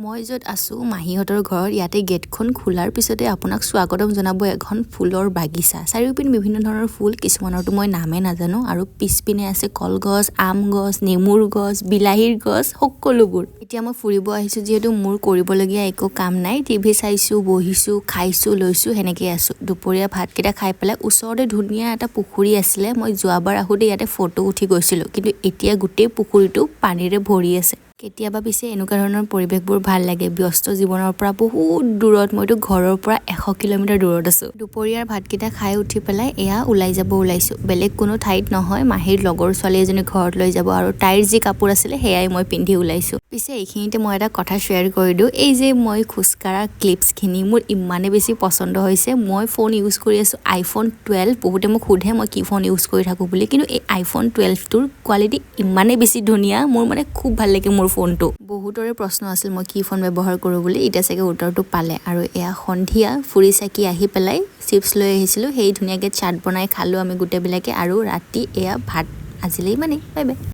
মই য'ত আছোঁ মাহীহঁতৰ ঘৰত ইয়াতে গেটখন খোলাৰ পিছতে আপোনাক স্বাগতম জনাব এখন ফুলৰ বাগিচা চাৰিওপিন বিভিন্ন ধৰণৰ ফুল কিছুমানৰতো মই নামে নাজানো আৰু পিছপিনে আছে কলগছ আম গছ নেমুৰ গছ বিলাহীৰ গছ সকলোবোৰ এতিয়া মই ফুৰিব আহিছো যিহেতু মোৰ কৰিবলগীয়া একো কাম নাই টিভি চাইছো বহিছো খাইছো লৈছো হেনেকৈ আছো দুপৰীয়া ভাতকেইটা খাই পেলাই ওচৰতে ধুনীয়া এটা পুখুৰী আছিলে মই যোৱাবাৰ আহোতে ইয়াতে ফটো উঠি গৈছিলো কিন্তু এতিয়া গোটেই পুখুৰীটো পানীৰে ভৰি আছে কেতিয়াবা পিছে এনেকুৱা ধৰণৰ পৰিৱেশবোৰ ভাল লাগে ব্যস্ত জীৱনৰ পৰা বহুত দূৰত মইতো ঘৰৰ পৰা 100 কিলোমিটাৰ দূৰত আছো দুপৰীয়াৰ ভাতকেইটা খাই উঠি পেলাই এয়া ওলাই যাব ওলাইছো বেলেগ কোনো ঠাইত নহয় মাহীৰ লগৰ ছোৱালী এজনী ঘৰত লৈ যাব আৰু তাইৰ যি কাপোৰ আছিলে সেয়াই মই পিন্ধি ওলাইছো পিছে এইখিনিতে মই এটা কথা শ্বেয়াৰ কৰি দিওঁ এই যে মই খোজকাঢ়া ক্লিপছখিনি মোৰ ইমানে বেছি পছন্দ হৈছে মই ফোন ইউজ কৰি আছো আইফোন 12 বহুতে মোক সোধে মই কি ফোন ইউজ কৰি থাকো বুলি কিন্তু এই আইফোন 12 টোৰ কোৱালিটি ইমানে বেছি ধুনীয়া মোৰ মানে খুব ভাল লাগে মোৰ ফোনটো বহুতৰে প্ৰশ্ন আছিল মই কি ফোন ব্যৱহাৰ কৰো বুলি এটা চাগে উত্তৰটো পালে আৰু এয়া সন্ধিয়া ফুৰি চাকি আহি পেলাই চিপছ লৈ আহিছিলো সেই ধুনীয়াকৈ চাট বনাই খালো আমি গোটেইবিলাকে আৰু ৰাতি এয়া ভাত আজিলৈ মানে বাই বাই